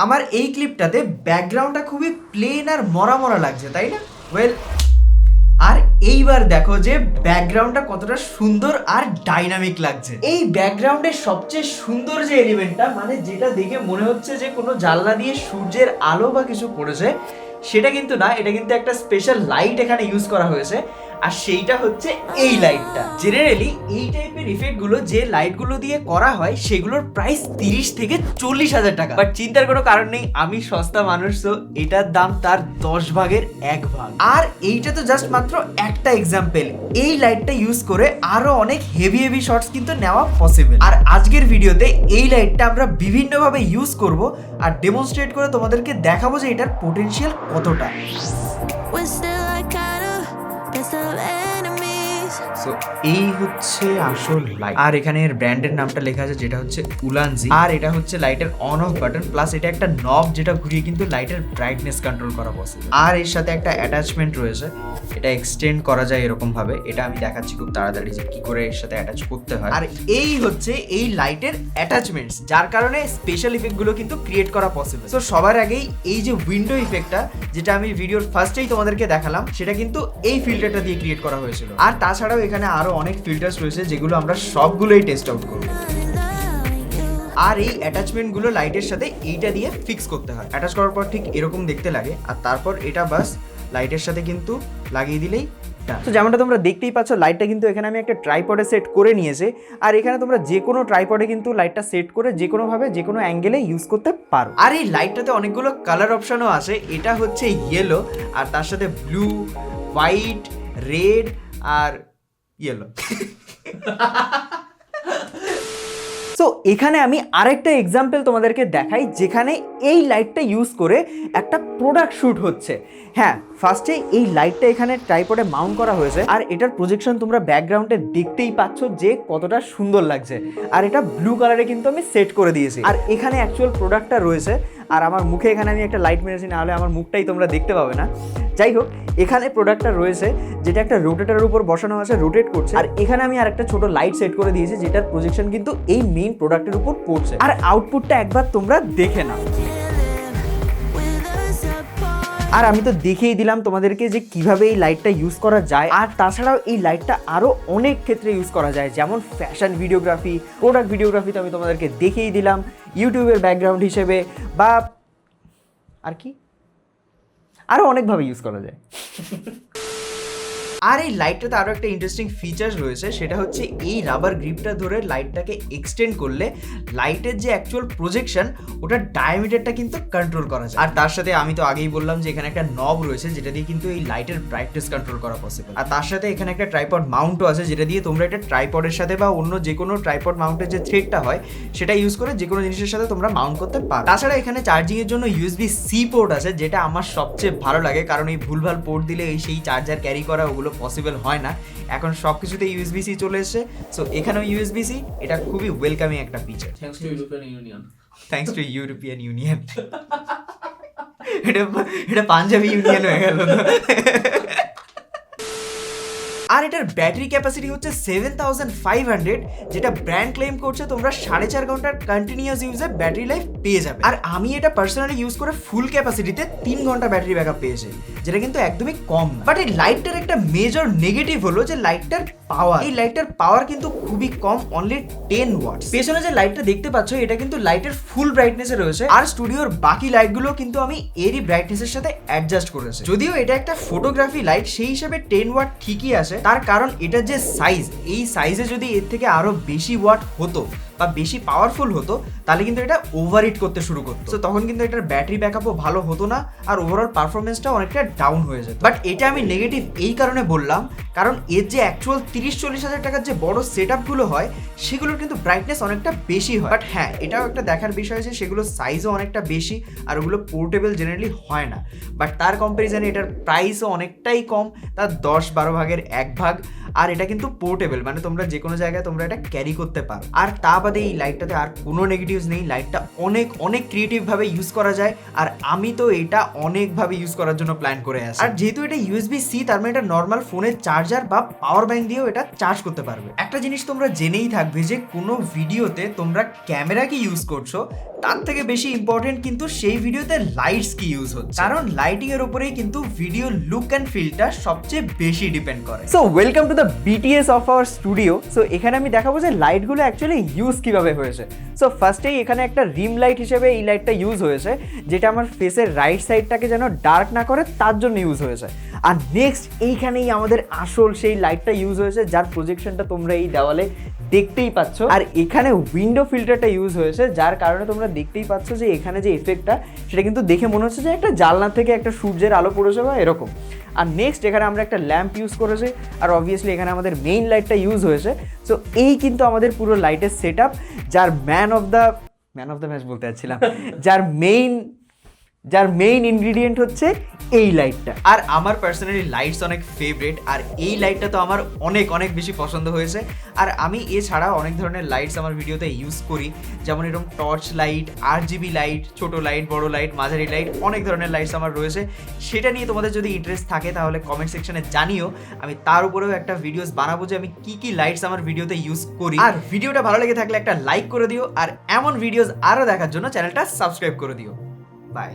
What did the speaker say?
আমার এই ক্লিপটাতে ব্যাকগ্রাউন্ডটা খুবই প্লেন আর মরা মরা লাগছে, তাই না? ওয়েল, আর এইবার দেখো যে ব্যাকগ্রাউন্ডটা কতটা সুন্দর আর ডাইনামিক লাগছে। এই ব্যাকগ্রাউন্ডের সবচেয়ে সুন্দর যে এলিমেন্টটা, মানে যেটা দেখে মনে হচ্ছে যে কোনো জানলা দিয়ে সূর্যের আলো বা কিছু পড়েছে, সেটা কিন্তু না। এটা কিন্তু একটা স্পেশাল লাইট এখানে ইউজ করা হয়েছে, আর সেইটা হচ্ছে এই লাইটটা। জেনারেলি এই টাইপের ইফেক্টগুলো যে লাইটগুলো দিয়ে করা হয় সেগুলোর প্রাইস 30 থেকে 40,000 টাকা। বাট চিন্তার কোনো কারণ নেই, আমি সস্তা মানুষ, তো এটার দাম তার 10 ভাগের 1 ভাগ। আর এইটা তো জাস্ট মাত্র একটা এক্সাম্পল। এই লাইটটা ইউজ করে আরো অনেক হেভি হেভি শটস কিন্তু নেওয়া পসিবল। আর আজকের ভিডিওতে এই লাইটটা আমরা বিভিন্নভাবে ইউজ করব আর ডেমনস্ট্রেট করে তোমাদেরকে দেখাবো যে এটার পোটেনশিয়াল কতটা। সো এই হচ্ছে আসল লাইট, আর এখানে এর ব্র্যান্ডের নামটা লেখা আছে যেটা হচ্ছে উলানজি। আর এটা হচ্ছে লাইটের অন অফ বাটন, প্লাস এটা একটা নব যেটা ঘুরিয়ে কিন্তু লাইটের ব্রাইটনেস কন্ট্রোল করা পসিবল। আর এর সাথে একটা অ্যাটাচমেন্ট রয়েছে, এটা এক্সটেন্ড করা যায় এরকম ভাবে। এটা আমি দেখাচ্ছি খুব তাড়াতাড়ি যে কি করে এর সাথে অ্যাটাচ করতে হয়। আর এই হচ্ছে এই লাইটের অ্যাটাচমেন্টস, যার কারণে স্পেশাল ইফেক্ট গুলো কিন্তু ক্রিয়েট করা পসিবল। তো সবার আগেই এই যে উইন্ডো ইফেক্টটা, যেটা আমি ভিডিওর ফার্স্টেই তোমাদেরকে দেখালাম, সেটা কিন্তু এই ফিল্টারটা দিয়ে ক্রিয়েট করা হয়েছিল। আর তাছাড়াও এখানে আরো অনেক ফিল্টার্স রয়েছে যেগুলো আমরা সবগুলোই টেস্ট আউট করব। আর এই অ্যাটাচমেন্টগুলো লাইটের সাথে এইটা দিয়ে ফিক্স করতে হয়। অ্যাটাচ করার পর ঠিক এরকম দেখতে লাগে, আর তারপর এটা বাস লাইটের সাথে কিন্তু লাগিয়ে দিলেই। তো যেমনটা তোমরা দেখতেই পাচ্ছ, লাইটটা কিন্তু এখানে আমি একটা ট্রাইপডে সেট করে নিয়েছি। আর এখানে তোমরা যে কোনো ট্রাইপডে কিন্তু লাইটটা সেট করে যে কোনোভাবে যে কোনো অ্যাঙ্গেলে ইউজ করতে পারো। আর এই লাইটটাতে অনেকগুলো কালার অপশনও আছে। এটা হচ্ছে ইয়েলো, আর তার সাথে ব্লু, হোয়াইট, রেড আর ইয়েলো। সো এখানে আমি আরেকটা এক্সাম্পল তোমাদেরকে দেখাই, যেখানে এই লাইটটা ইউজ করে একটা প্রোডাক্ট শ্যুট হচ্ছে। হ্যাঁ, ফার্স্টে এই লাইটটা এখানে ট্রাইপডে মাউন্ট করা হয়েছে, আর এটার প্রজেকশন তোমরা ব্যাকগ্রাউন্ডে দেখতেই পাচ্ছ যে কতটা সুন্দর লাগছে। আর এটা ব্লু কালারে কিন্তু আমি সেট করে দিয়েছি। আর এখানে অ্যাকচুয়াল প্রোডাক্টটা রয়েছে, আর আমার মুখে এখানে আমি একটা লাইট মেরেছি, নাহলে আমার মুখটাই তোমরা দেখতে পাবে না। যাই হোক, এখানে প্রোডাক্টটা রয়েছে যেটা একটা রোটেটারের উপর বসানো আছে, রোটেট করছে। আর এখানে আমি আর একটা ছোট লাইট সেট করে দিয়েছি, যেটার প্রজেকশন কিন্তু এই মেইন প্রোডাক্টের উপর পড়ছে। আর আউটপুটটা একবার তোমরা দেখে নাও। আর আমি তো দেখিয়ে দিলাম তোমাদেরকে যে কিভাবে এই লাইটটা ইউজ করা যায়। আর তাছাড়াও এই লাইটটা আরও অনেক ক্ষেত্রে ইউজ করা যায়, যেমন ফ্যাশন ভিডিওগ্রাফি, প্রোডাক্ট ভিডিওগ্রাফিতে আমি তোমাদেরকে দেখিয়ে দিলাম, ইউটিউবের ব্যাকগ্রাউন্ড হিসেবে, বা আর কি আরও অনেকভাবে ইউজ করা যায়। আর এই লাইটটাতে আরও একটা ইন্টারেস্টিং ফিচার্স রয়েছে, সেটা হচ্ছে এই রাবার গ্রিপটা ধরে লাইটটাকে এক্সটেন্ড করলে লাইটের যে অ্যাকচুয়াল প্রজেকশন, ওটার ডায়ামিটারটা কিন্তু কন্ট্রোল করা যায়। আর তার সাথে আমি তো আগেই বললাম যে এখানে একটা নব রয়েছে যেটা দিয়ে কিন্তু এই লাইটের ব্রাইটনেস কন্ট্রোল করা পসিবল। আর তার সাথে এখানে একটা ট্রাইপড মাউন্টও আছে, যেটা দিয়ে তোমরা এটা ট্রাইপডের সাথে বা অন্য যে কোনো ট্রাইপড মাউন্টের যে থ্রেডটা হয় সেটা ইউজ করে যে কোনো জিনিসের সাথে তোমরা মাউন্ট করতে পারো। তাছাড়া এখানে চার্জিংয়ের জন্য USB-C পোর্ট আছে, যেটা আমার সবচেয়ে ভালো লাগে, কারণ এই ভুলভাল পোর্ট দিলে এই সেই চার্জার ক্যারি করা ওগুলো পসিবল হয় না। এখন সব কিছুতে USB-C চলে এসেছে, সো এখানেও USB-C। এটা খুবই ওয়েলকামিং একটা feature. Thanks to European union. এটা পাঞ্জাবি ইউনিয়ন হয়ে গেল। আর এটার ব্যাটারি ক্যাপাসিটি হচ্ছে 7500, যেটা ব্র্যান্ড ক্লেম করছে তোমরা 4.5 ঘন্টার কন্টিনিউয়াস ইউজে ব্যাটারি লাইফ পেয়ে যাবে। আর আমি এটা পার্সোনালি ইউজ করে ফুল ক্যাপাসিটিতে 3 ঘন্টা ব্যাটারি ব্যাকআপ পেয়েছি, যেটা কিন্তু একদমই কম। বাট এই লাইটটার একটা মেজর নেগেটিভ হলো যে লাইটটার পাওয়ার। এই লাইটটার পাওয়ার কিন্তু খুবই কম, অনলি 10 ওয়াটস। পেছনে যে লাইটটা দেখতে পাচ্ছ, এটা কিন্তু লাইটের ফুল ব্রাইটনেসে রয়েছে। আর স্টুডিওর বাকি লাইটগুলো কিন্তু আমি এরই ব্রাইটনেসের সাথে অ্যাডজাস্ট করেছি। যদিও এটা একটা ফটোগ্রাফি লাইট, সেই হিসেবে 10 ওয়াট ঠিকই আছে। তার কারণ এটার যে সাইজ, এই সাইজে যদি এর থেকে আরো বেশি ওয়াট হতো বা বেশি পাওয়ারফুল হতো, তাহলে কিন্তু এটা ওভারহিট করতে শুরু করতো। তো তখন কিন্তু এটার ব্যাটারি ব্যাকআপও ভালো হতো না, আর ওভারঅল পারফরমেন্সটা অনেকটা ডাউন হয়ে যেত। বাট এটা আমি নেগেটিভ এই কারণে বললাম, কারণ এর যে অ্যাকচুয়াল 30-40 হাজার টাকার যে বড় সেট আপগুলো হয়, সেগুলোর কিন্তু ব্রাইটনেস অনেকটা বেশি হয়। বাট হ্যাঁ, এটাও একটা দেখার বিষয় যে সেগুলোর সাইজও অনেকটা বেশি, আর ওগুলো পোর্টেবল জেনারেলি হয় না। বাট তার কম্প্যারিজনে এটার প্রাইসও অনেকটাই কম, তার 10-12 ভাগের 1 ভাগ। আর এটা কিন্তু পোর্টেবল, মানে তোমরা যে কোনো জায়গায় তোমরা এটা ক্যারি করতে পারো। আর তা বাদে এই লাইটটাতে আর কোনো নেগেটিভস নেই, লাইটটা অনেক অনেক ক্রিয়েটিভ ভাবে ইউজ করা যায়। আর আমি তো এটা অনেক ভাবে ইউজ করার জন্য প্ল্যান করে আছি। আর যেহেতু এটা USB-C, তার মানে এটা নর্মাল ফোনের চার্জার বা পাওয়ার ব্যাংক দিয়েও এটা চার্জ করতে পারবে। একটা জিনিস তোমরা জেনেই থাকবে যে কোনো ভিডিওতে তোমরা ক্যামেরা কি ইউজ করছো তার থেকে বেশি ইম্পর্টেন্ট কিন্তু সেই ভিডিওতে লাইটস কি ইউজ হচ্ছে, কারণ লাইটিং এর উপরেই কিন্তু ভিডিও লুক অ্যান্ড ফিলটা সবচেয়ে বেশি ডিপেন্ড করে। So welcome to the BTS of our studio. So এখানে আমি দেখাবো যে লাইটগুলো অ্যাকচুয়ালি ইউজ কিভাবে হয়েছে। সো ফার্স্টেই এখানে একটা রিম লাইট হিসেবে এই লাইটটা ইউজ হয়েছে, যেটা আমার ফেসের রাইট সাইডটাকে যেন ডার্ক না করে তার জন্য ইউজ হয়েছে। আর নেক্সট এইখানেই আমাদের আসল সেই লাইটটা ইউজ হয়েছে, যার প্রজেকশনটা তোমরা এই দেওয়ালে দেখতেই পাচ্ছ। আর এখানে উইন্ডো ফিল্টারটা ইউজ হয়েছে, যার কারণে তোমরা দেখতেই পাচ্ছ যে এখানে যে এফেক্টটা সেটা কিন্তু দেখে মনে হচ্ছে যে একটা জানলা থেকে একটা সূর্যের আলো পড়েছে বা এরকম। আর নেক্সট এখানে আমরা একটা ল্যাম্প ইউজ করেছি, আর অবভিয়াসলি এখানে আমাদের মেইন লাইটটা ইউজ হয়েছে। সো এই কিন্তু আমাদের পুরো লাইটের সেট আপ, যার ম্যান অফ দ্য ম্যাচ বলতে চাচ্ছিলাম, যার মেইন ইনগ্রিডিয়েন্ট হচ্ছে এই লাইটটা। আর আমার পার্সোনালি লাইটস অনেক ফেভারিট, আর এই লাইটটা তো আমার অনেক অনেক বেশি পছন্দ হয়েছে। আর আমি এছাড়া অনেক ধরনের লাইটস আমার ভিডিওতে ইউজ করি, যেমন এরকম টর্চ লাইট, RGB লাইট, ছোট লাইট, বড় লাইট, মাঝারি লাইট, অনেক ধরনের লাইটস আমার রয়েছে। সেটা নিয়ে তোমাদের যদি ইন্টারেস্ট থাকে তাহলে কমেন্ট সেকশনে জানিও, আমি তার উপরেও একটা ভিডিওস বানাবো যে আমি কি কি লাইটস আমার ভিডিওতে ইউজ করি। আর ভিডিওটা ভালো লেগে থাকলে একটা লাইক করে দিও, আর এমন ভিডিওস আরও দেখার জন্য চ্যানেলটা সাবস্ক্রাইব করে দিও। বাই।